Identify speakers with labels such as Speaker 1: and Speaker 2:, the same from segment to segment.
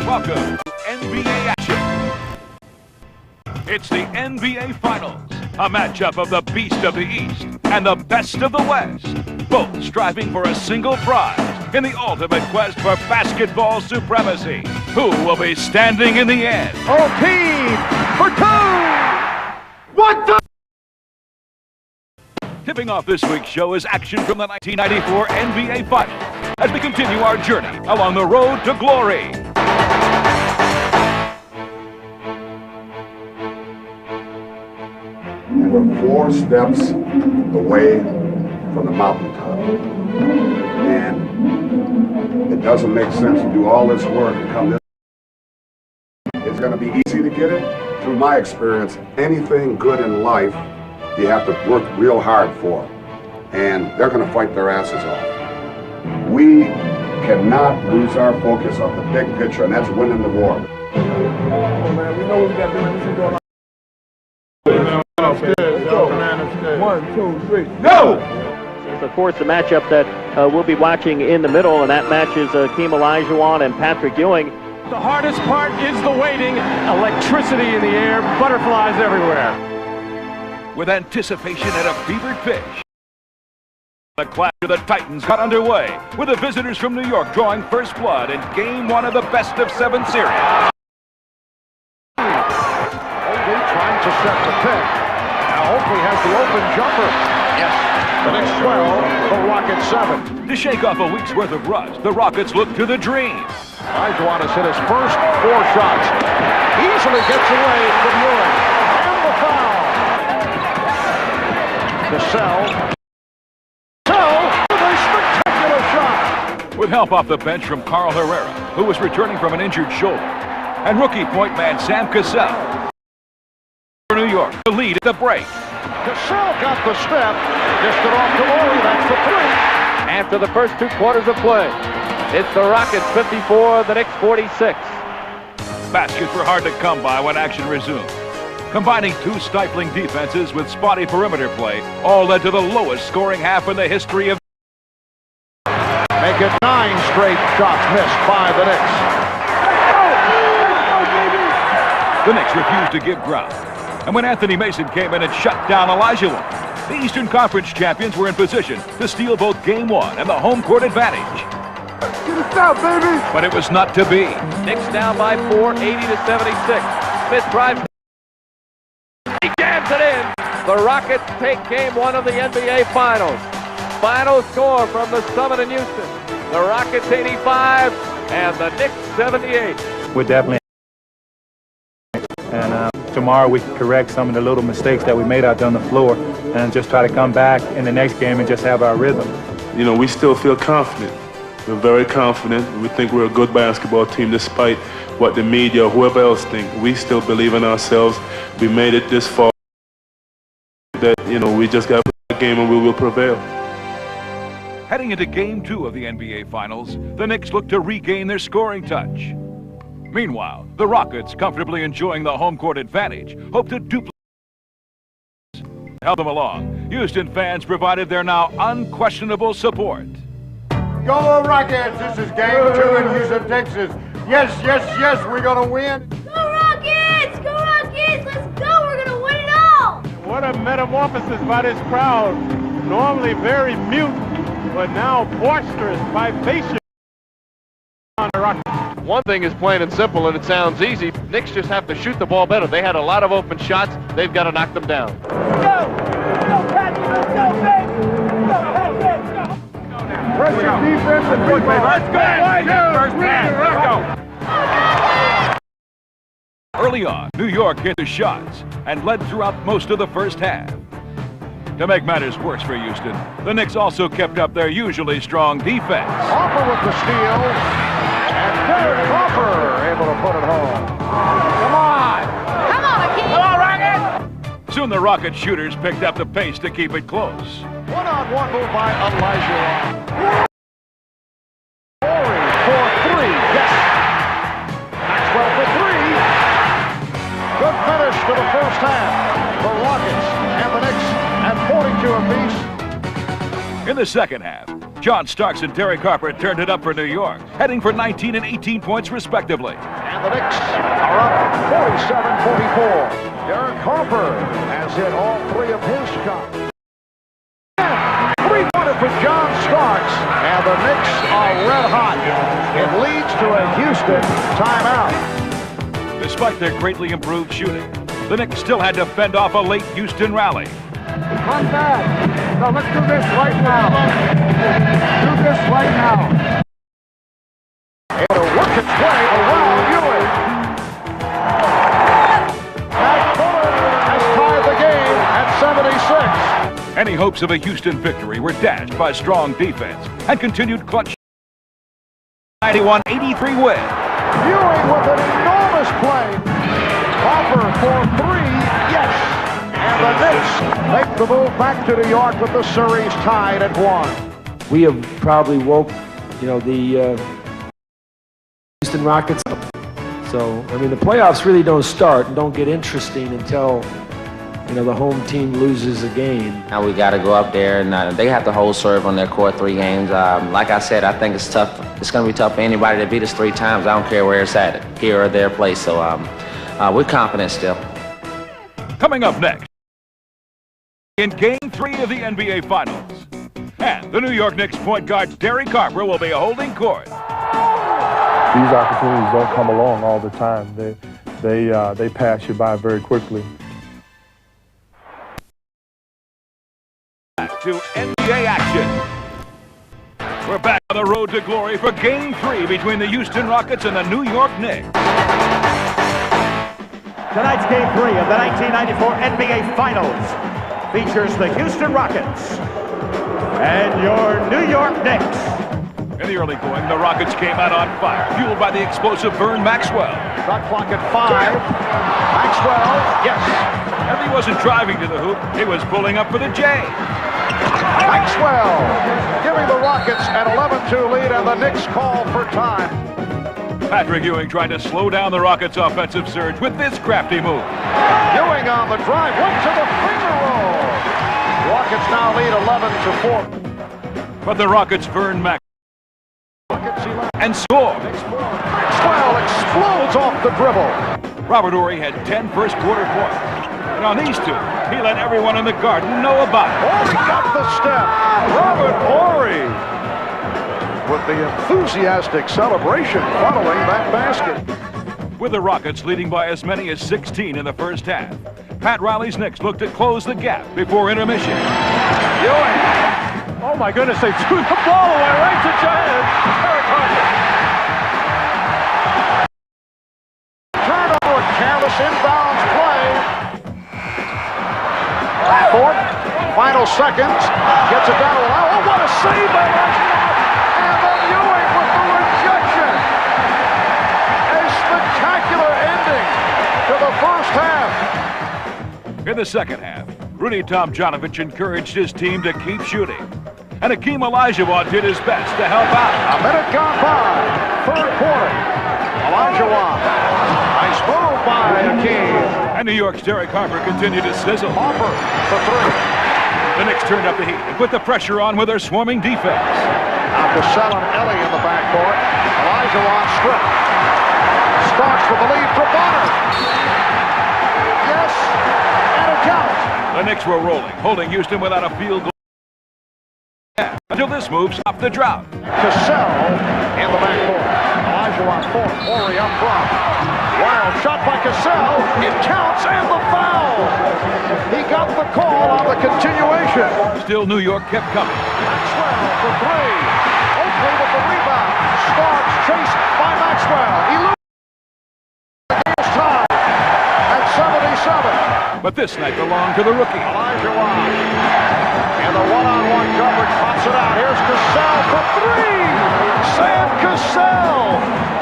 Speaker 1: Welcome to NBA action. It's the NBA Finals, a matchup of the Beast of the East and the Best of the West, both striving for a single prize in the ultimate quest for basketball supremacy. Who will be standing in the end?
Speaker 2: Team for two! What the?
Speaker 1: Tipping off this week's show is action from the 1994 NBA Finals as we continue our journey along the road to glory.
Speaker 3: We're 4 steps away from the mountaintop. And it doesn't make sense to do all this work and come this. It's going to be easy to get it. Through my experience, anything good in life, you have to work real hard for. And they're going to fight their asses off. We cannot lose our focus of the big picture, and that's winning the war.
Speaker 2: Oh, man, we know what we got to do. This is going on. 1, 2, 3, go!
Speaker 4: Of course, the matchup that we'll be watching in the middle, and that match is Hakeem Olajuwon and Patrick Ewing.
Speaker 5: The hardest part is the waiting. Electricity in the air, butterflies everywhere.
Speaker 1: With anticipation at a fevered pitch, the clash of the Titans got underway, with the visitors from New York drawing first blood in Game 1 of the best-of-7 series.
Speaker 2: Oakley trying to set the pick. Now Oakley has the open jumper. Yes. The Knicks 12, the Rockets 7.
Speaker 1: To shake off a week's worth of rust, the Rockets look to the dream.
Speaker 2: Olajuwon has hit his first 4 shots. Easily gets away from Ewing. And the foul. Cassell with a spectacular shot.
Speaker 1: With help off the bench from Carl Herrera, who was returning from an injured shoulder, and rookie point man Sam Cassell for New York to lead at the break.
Speaker 2: Cassell got the step. Just it off to Laurie. That's the 3.
Speaker 4: After the first 2 quarters of play, it's the Rockets 54, the Knicks 46.
Speaker 1: Baskets were hard to come by when action resumed. Combining 2 stifling defenses with spotty perimeter play all led to the lowest scoring half in the history of.
Speaker 2: Make it 9 straight shots missed by the Knicks.
Speaker 1: The Knicks refused to give ground. And when Anthony Mason came in and shut down Olajuwon, the Eastern Conference champions were in position to steal both Game 1 and the home court advantage.
Speaker 2: Get us out, baby!
Speaker 1: But it was not to be.
Speaker 4: Knicks down by 4, 80-76. Smith drives. He jams it in. The Rockets take Game 1 of the NBA Finals. Final score from the Summit in Houston. The Rockets 85 and the Knicks 78.
Speaker 6: We're definitely. And tomorrow we can correct some of the little mistakes that we made out there on the floor and just try to come back in the next game and just have our rhythm.
Speaker 7: You know, we still feel confident. We're very confident. We think we're a good basketball team despite what the media or whoever else think. We still believe in ourselves. We made it this far. That, you know, we just got to play the game and we will prevail.
Speaker 1: Heading into Game 2 of the NBA Finals, the Knicks look to regain their scoring touch. Meanwhile, the Rockets, comfortably enjoying the home court advantage, hope to duplicate. Help them along. Houston fans provided their now unquestionable support.
Speaker 2: Go Rockets! This is Game 2 in Houston, Texas. Yes, yes, yes, we're gonna win.
Speaker 8: Go Rockets! Go Rockets! Let's go! We're gonna win it all!
Speaker 5: What a metamorphosis by this crowd. Normally very mute, but now boisterous, vivacious on the Rockets.
Speaker 9: One thing is plain and simple, and it sounds easy. Knicks just have to shoot the ball better. They had a lot of open shots. They've got to knock them down.
Speaker 8: Go! Go Patrick! Let's go, baby! Go Patrick! Go!
Speaker 2: Pressure defense and rebound.
Speaker 1: Let's go! Early on, New York hit the shots and led throughout most of the first half. To make matters worse for Houston, the Knicks also kept up their usually strong defense.
Speaker 2: Hopper with the steal. And Derek Hopper able to put it home. Come on!
Speaker 8: Come on, Hakeem!
Speaker 2: Come on, Rockets!
Speaker 1: Soon the Rocket shooters picked up the pace to keep it close.
Speaker 2: One-on-one move by Olajuwon. Laurie for 3. Yes! Maxwell for 3. Good finish to the first half. The Rockets and the Knicks at 42 apiece.
Speaker 1: In the second half, John Starks and Derek Harper turned it up for New York, heading for 19 and 18 points respectively.
Speaker 2: And the Knicks are up 47-44. Derek Harper has hit all three of his shots. Three-pointer for John Starks, and the Knicks are red hot. It leads to a Houston timeout.
Speaker 1: Despite their greatly improved shooting, the Knicks still had to fend off a late Houston rally.
Speaker 2: Come back. No, let's do this right now. Do this right now. Able to work its way around Ewing. Matt Fuller has tied the game at 76.
Speaker 1: Any hopes of a Houston victory were dashed by strong defense and continued clutch. 91-83 win.
Speaker 2: Ewing with an enormous play. Harper for three. Yes. And the Knicks make the move back to New York with the series tied at 1.
Speaker 10: We have probably woke, the Houston Rockets up. So, I mean, the playoffs really don't start and don't get interesting until, the home team loses a game.
Speaker 11: Now we got to go up there, and they have to hold serve on their core 3 games. Like I said, I think it's tough. It's going to be tough for anybody to beat us 3 times. I don't care where it's at, here or their place. So we're confident still.
Speaker 1: Coming up next, in Game 3 of the NBA Finals, and the New York Knicks point guard Derek Harper will be holding court.
Speaker 12: These opportunities don't come along all the time. They pass you by very quickly.
Speaker 1: Back to NBA action. We're back on the road to glory for Game 3 between the Houston Rockets and the New York Knicks.
Speaker 13: Tonight's Game 3 of the 1994 NBA Finals features the Houston Rockets and your New York Knicks.
Speaker 1: In the early going, the Rockets came out on fire, fueled by the explosive Vern Maxwell.
Speaker 2: Shot clock at 5. Maxwell, yes.
Speaker 1: And he wasn't driving to the hoop, he was pulling up for the J.
Speaker 2: Maxwell giving the Rockets an 11-2 lead, and the Knicks call for time.
Speaker 1: Patrick Ewing tried to slow down the Rockets' offensive surge with this crafty move.
Speaker 2: Ewing on the drive, went to the finger roll. Rockets now lead 11-4.
Speaker 1: But the Rockets Vern Maxwell and score.
Speaker 2: Maxwell explodes off the dribble.
Speaker 1: Robert Horry had 10 first-quarter points. And on these 2, he let everyone in the Garden know about it.
Speaker 2: Horry got the step. Robert Horry with the enthusiastic celebration following that basket.
Speaker 1: With the Rockets leading by as many as 16 in the first half, Pat Riley's Knicks looked to close the gap before intermission.
Speaker 5: Ewing. Oh my goodness, they threw the ball away right to Giant. Derek Harper.
Speaker 2: Turnover, careless inbounds play. Fourth, final seconds. Gets it down to the line. Oh, what a save by Maxwell. And then Ewing with the rejection. A spectacular ending to the first half.
Speaker 1: In the second half, Rudy Tomjanovich encouraged his team to keep shooting. And Hakeem Olajuwon did his best to help out.
Speaker 2: A minute gone by. Third quarter. Olajuwon. Nice move by Hakeem.
Speaker 1: And New York's Derek Harper continued to sizzle.
Speaker 2: Harper for 3.
Speaker 1: The Knicks turned up the heat and put the pressure on with their swarming defense.
Speaker 2: Now Cassell and Ellie in the backcourt. Olajuwon stripped. Starks with the lead for Bonner. Yes, and a count.
Speaker 1: The Knicks were rolling, holding Houston without a field goal. Until this move stopped the drought.
Speaker 2: Cassell in the backcourt. Olajuwon fourth. Horry up front. Wild shot by Cassell. It counts and the foul. He got the call on the continuation.
Speaker 1: Still, New York kept coming.
Speaker 2: Maxwell for 3. Oakley with the rebound. Starks chased by Maxwell. He loses the game's time at 77.
Speaker 1: But this night belonged to the rookie.
Speaker 2: Olajuwon. And the one-on-one coverage pops it out. Here's Cassell for 3. Sam Cassell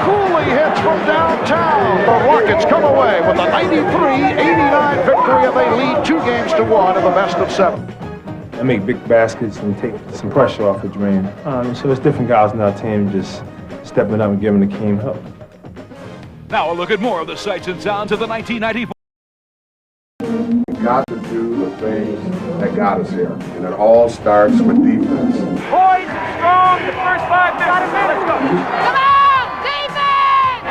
Speaker 2: coolly hits from downtown. The Rockets come away with a 93-89 victory, and they lead 2-1 in the best of 7.
Speaker 12: I make big baskets and take some pressure off of Dream. So there's different guys on our team just stepping up and giving the team help.
Speaker 1: Now a look at more of the sights and sounds of the 1994.
Speaker 3: Got to do the things that got us here, and it all starts with defense.
Speaker 8: Boys, first 5 minutes. Let's go. Come on, defense!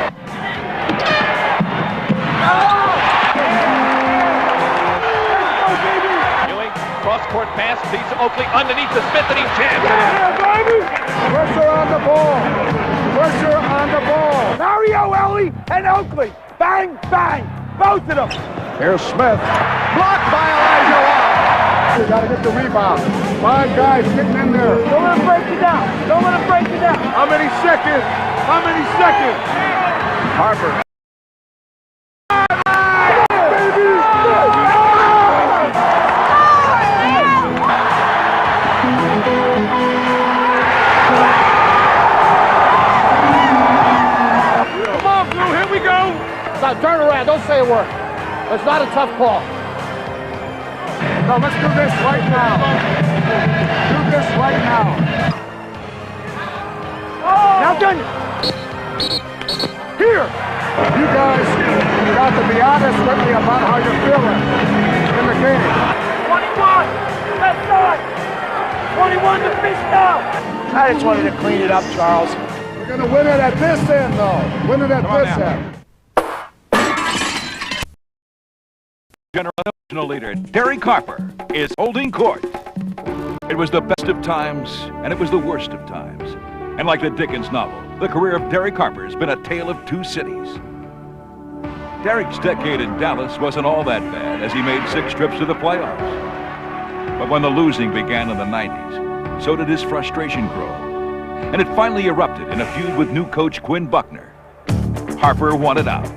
Speaker 9: Ewing, cross-court pass, feeds to Oakley underneath the Smith, and he jams it in.
Speaker 2: Pressure on the ball. Pressure on the ball.
Speaker 8: Mario Ellie and Oakley. Bang, bang. Both of them.
Speaker 2: Here's Smith. Blocked by Elijah Watt. You got to get the rebound. 5 guys getting in there.
Speaker 8: Don't let him break you down. Don't let him break you down.
Speaker 2: How many seconds? How many seconds? Harper.
Speaker 8: Come on, Blue. Here we go.
Speaker 2: Now turn around. Don't say a word. It's not a tough call. No, let's do this right now. Do this right now.
Speaker 8: Now done.
Speaker 2: Here. You guys got to be honest with me about how you're feeling in the game.
Speaker 8: 21. Left side. 21 to fish now. I just wanted to clean it up, Charles.
Speaker 2: We're going to win it at this end, though. Win it at this end.
Speaker 1: Generational leader Derek Harper is holding court. It was the best of times, and it was the worst of times. And like the Dickens novel, the career of Derek Harper has been a tale of 2 cities. Derek's decade in Dallas wasn't all that bad as he made 6 trips to the playoffs. But when the losing began in the 90s, so did his frustration grow. And it finally erupted in a feud with new coach Quinn Buckner. Harper wanted out.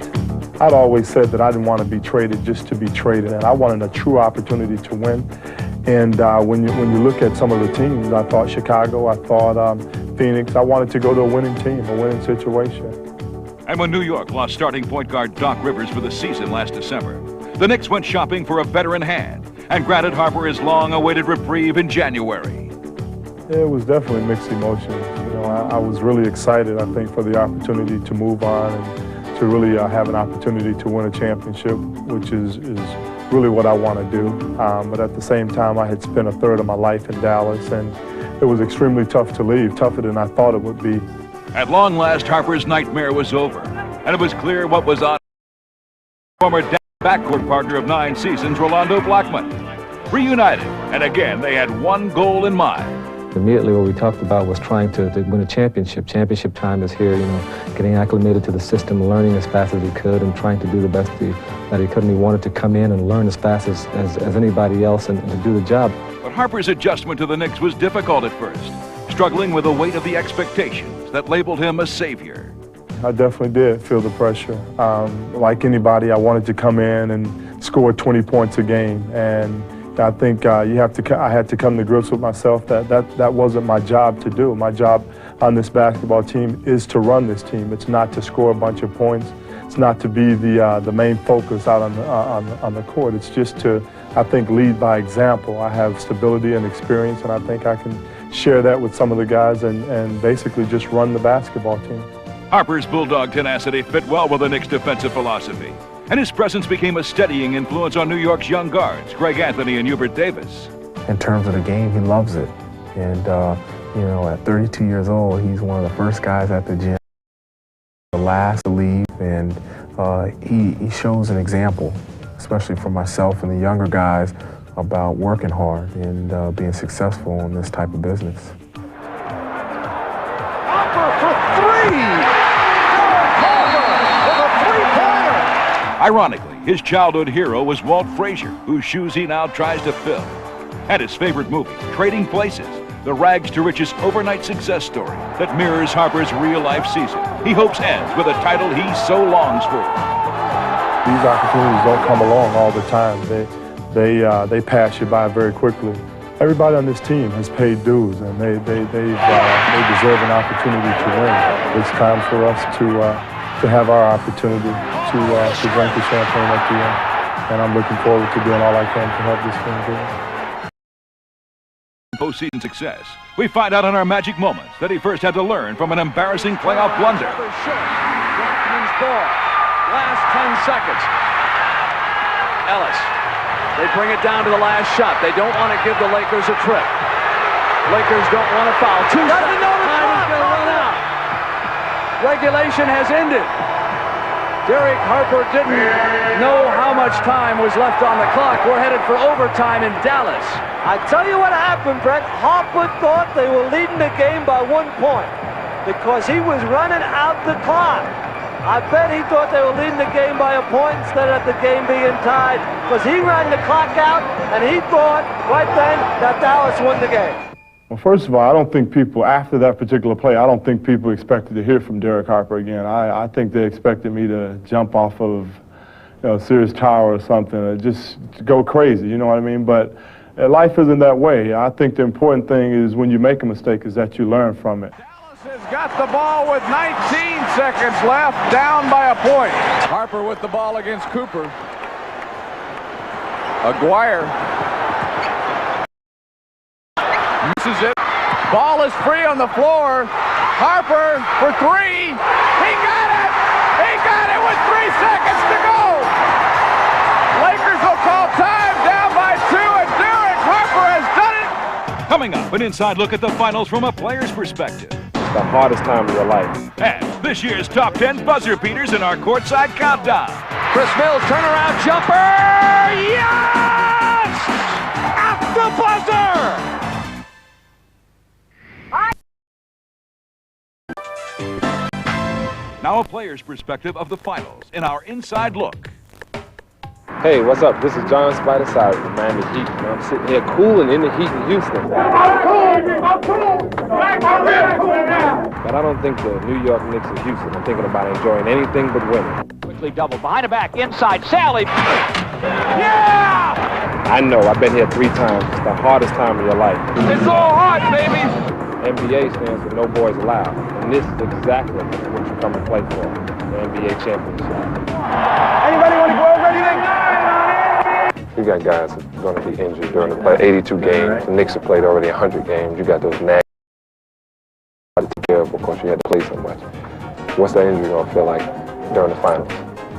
Speaker 12: I'd always said that I didn't want to be traded just to be traded, and I wanted a true opportunity to win. And when you look at some of the teams, I thought Chicago, I thought Phoenix, I wanted to go to a winning team, a winning situation.
Speaker 1: And when New York lost starting point guard Doc Rivers for the season last December, the Knicks went shopping for a veteran hand and granted Harper his long-awaited reprieve in January.
Speaker 12: It was definitely mixed emotions. You know, I was really excited, I think, for the opportunity to move on and to really have an opportunity to win a championship, which is really what I want to do. But at the same time, I had spent a third of my life in Dallas, and it was extremely tough to leave, tougher than I thought it would be.
Speaker 1: At long last, Harper's nightmare was over, and it was clear what was on. Former backcourt partner of 9 seasons, Rolando Blackman, reunited, and again they had one goal in mind.
Speaker 14: Immediately what we talked about was trying to win a championship. Championship time is here, you know, getting acclimated to the system, learning as fast as he could, and trying to do the best that he could. And he wanted to come in and learn as fast as anybody else and to do the job.
Speaker 1: But Harper's adjustment to the Knicks was difficult at first, struggling with the weight of the expectations that labeled him a savior.
Speaker 12: I definitely did feel the pressure. Like anybody, I wanted to come in and score 20 points a game, and I think I had to come to grips with myself that wasn't my job to do. My job on this basketball team is to run this team. It's not to score a bunch of points. It's not to be the main focus out on the court. It's just to, I think, lead by example. I have stability and experience, and I think I can share that with some of the guys and basically just run the basketball team.
Speaker 1: Harper's bulldog tenacity fit well with the Knicks' defensive philosophy, and his presence became a steadying influence on New York's young guards, Greg Anthony and Hubert Davis.
Speaker 15: In terms of the game, he loves it. And, you know, at 32 years old, he's one of the first guys at the gym, the last to leave, and he shows an example, especially for myself and the younger guys, about working hard and being successful in this type of business.
Speaker 2: Harper for 3!
Speaker 1: Ironically, his childhood hero was Walt Frazier, whose shoes he now tries to fill. And his favorite movie, Trading Places, the rags-to-riches overnight success story that mirrors Harper's real-life season, he hopes ends with a title he so longs for.
Speaker 12: These opportunities don't come along all the time. They pass you by very quickly. Everybody on this team has paid dues, and they deserve an opportunity to win. It's time for us to have our opportunity to drink the champagne at the end. And I'm looking forward to doing all I can to help this team do it.
Speaker 1: Postseason success, we find out in our magic moments that he first had to learn from an embarrassing playoff blunder.
Speaker 4: Blackman's ball. Last 10 seconds. Ellis. They bring it down to the last shot. They don't want to give the Lakers a trip. Lakers don't want to foul. 2 seconds. Regulation has ended. Derek Harper didn't know how much time was left on the clock. We're headed for overtime in Dallas.
Speaker 16: I tell you what happened, Brett. Harper thought they were leading the game by 1 point because he was running out the clock. I bet he thought they were leading the game by a point instead of the game being tied because he ran the clock out and he thought right then that Dallas won the game.
Speaker 12: Well, first of all, I don't think people, after that particular play, I don't think people expected to hear from Derek Harper again. I think they expected me to jump off of, Sears Tower or something, or just go crazy, you know what I mean? But life isn't that way. I think the important thing is when you make a mistake is that you learn from it.
Speaker 2: Dallas has got the ball with 19 seconds left, down by a point. Harper with the ball against Cooper. Aguirre. Misses it. Ball is free on the floor. Harper for three. He got it! He got it with 3 seconds to go! Lakers will call time, down by 2, and Derek Harper has done it!
Speaker 1: Coming up, an inside look at the finals from a player's perspective.
Speaker 17: It's the hardest time of your life.
Speaker 1: And this year's top 10 buzzer beaters in our courtside countdown.
Speaker 4: Chris Mills, turnaround jumper! Yes! At the buzzer!
Speaker 1: Now a player's perspective of the finals in our inside look.
Speaker 17: Hey, what's up? This is John Spider Cyrus from Miami Heat, and I'm sitting here cooling in the heat in Houston. I'm cool! But I don't think the New York Knicks are Houston. I'm thinking about enjoying anything but winning.
Speaker 8: Quickly double, behind the back, inside, Sally.
Speaker 17: Yeah! I know, I've been here 3 times. It's the hardest time of your life.
Speaker 8: It's all hard, baby!
Speaker 17: NBA stands for No Boys Allowed, and this is exactly what you come to play for, the NBA championship.
Speaker 2: Anybody want to go over anything?
Speaker 17: You got guys that are going to be injured during the play. 82 games. The Knicks have played already 100 games. You got those nags to take care of because you had to play so much. What's that injury going to feel like during the finals?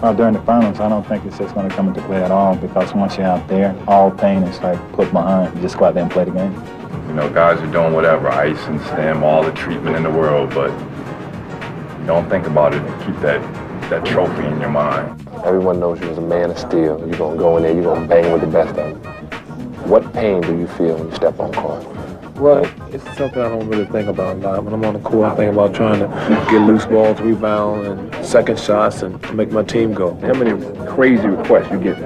Speaker 6: Well, during the finals, I don't think it's just going to come into play at all because once you're out there, all pain is like put behind. You just go out there and play the game.
Speaker 18: You know, guys are doing whatever, ice and stem, all the treatment in the world, but don't think about it and keep that trophy in your mind.
Speaker 17: Everyone knows you as a man of steel. You're going to go in there, you're going to bang with the best of them. What pain do you feel when you step on court?
Speaker 19: Well, it's something I don't really think about a lot. When I'm on the court, I think about trying to get loose balls, rebound, and second shots, and make my team go.
Speaker 18: How many crazy requests you get?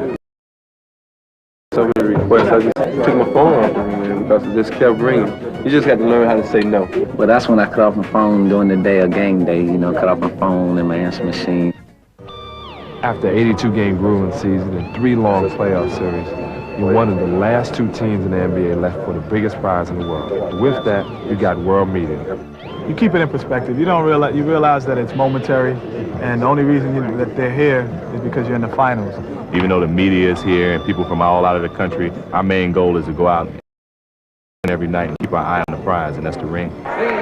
Speaker 19: So many requests. I just took my phone off of me because it just kept ringing. You just got to learn how to say no.
Speaker 11: But that's when I cut off my phone during the day of game day, cut off my phone and my answer machine.
Speaker 19: After 82-game grueling season and 3 long playoff series, you're one of the last 2 teams in the NBA left for the biggest prize in the world. With that, you got world media.
Speaker 6: You keep it in perspective. You realize that it's momentary, and the only reason that they're here is because you're in the finals.
Speaker 20: Even though the media is here and people from all out of the country, our main goal is to go out every night and keep our eye on the prize, and that's the ring.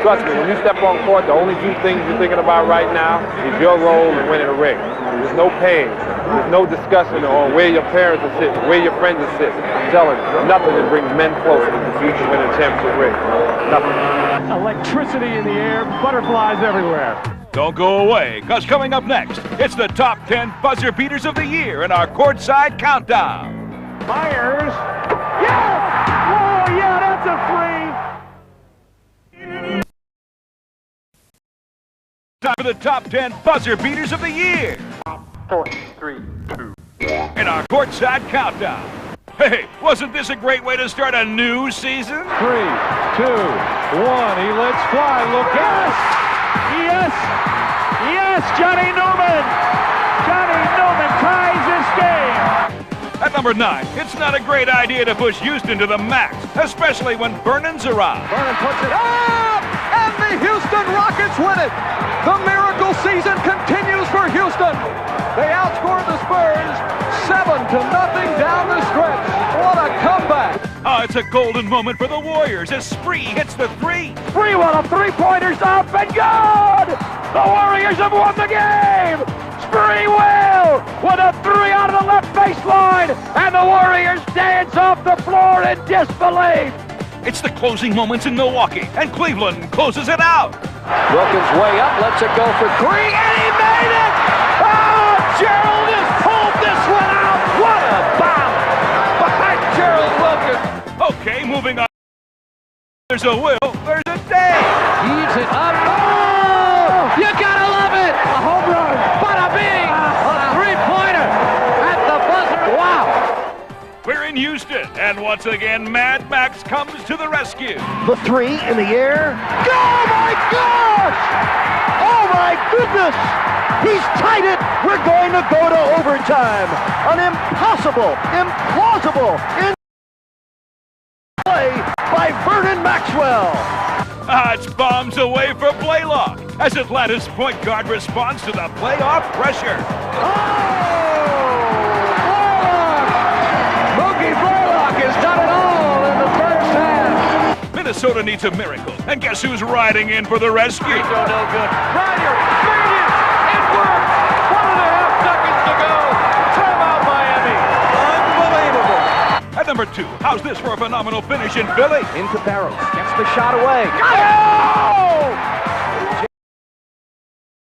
Speaker 19: Trust me, when you step on court, the only 2 things you're thinking about right now is your role in winning a ring. There's no pain. There's no discussion on where your parents are sitting, where your friends are sitting. I'm telling you, nothing that brings men closer to the future winning a championship ring. Nothing.
Speaker 5: Electricity in the air, butterflies everywhere.
Speaker 1: Don't go away, because coming up next, it's the top 10 buzzer beaters of the year in our courtside countdown.
Speaker 5: Myers. Yes! Oh, yeah, that's a free.
Speaker 1: Time for the top 10 buzzer beaters of the year.
Speaker 5: 4, 3, 2.
Speaker 1: In our courtside countdown. Hey, wasn't this a great way to start a new season?
Speaker 5: 3, 2, 1. He lets fly. Look out! Yes! Yes, Johnny Newman! Johnny Newman ties this game!
Speaker 1: At number 9, it's not a great idea to push Houston to the max, especially when Vernon's around.
Speaker 2: Vernon puts it up! And the Houston Rockets win it! The miracle season continues for Houston! They outscored the Spurs 7-0 down the stretch. What a comeback!
Speaker 1: Oh, it's a golden moment for the Warriors as Spree hits the 3.
Speaker 8: Spree with a 3-pointer's up and good! The Warriors have won the game! Spree will with a 3 out of the left baseline, and the Warriors dance off the floor in disbelief.
Speaker 1: It's the closing moments in Milwaukee, and Cleveland closes it out.
Speaker 8: Wilkins way up, lets it go for three, and he made it! Oh, Gerald has pulled this one out! What a bomb by Gerald Wilkins!
Speaker 1: Okay, moving on. There's a Will, there's a Dave.
Speaker 8: Heaves it up. Oh! You gotta love it! A home run! Bada bing! A three-pointer at the buzzer. Wow!
Speaker 1: We're in Houston, and once again, Mad Max comes to the rescue.
Speaker 2: The three in the air. Oh my gosh! Oh my goodness! He's tied it. We're going to go to overtime. An impossible, implausible, play by Vernon Maxwell.
Speaker 1: It's bombs away for Blaylock as Atlanta's point guard responds to the playoff pressure.
Speaker 8: Mookie Blaylock has done it all in the first half.
Speaker 1: Minnesota needs a miracle, and guess who's riding in for the rescue?
Speaker 8: No good. Ryder made it. It worked. 1.5 seconds to go. Timeout, Miami. Unbelievable.
Speaker 1: At number 2, how's this for a phenomenal finish in Philly?
Speaker 8: Into Barrows. Gets the shot away. Oh!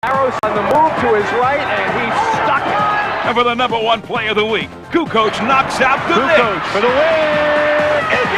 Speaker 8: Barrows on the move to his right, and he stuck it.
Speaker 1: And for the number 1 play of the week, Kukoc knocks out the Knick.
Speaker 8: Kukoc for the win. It's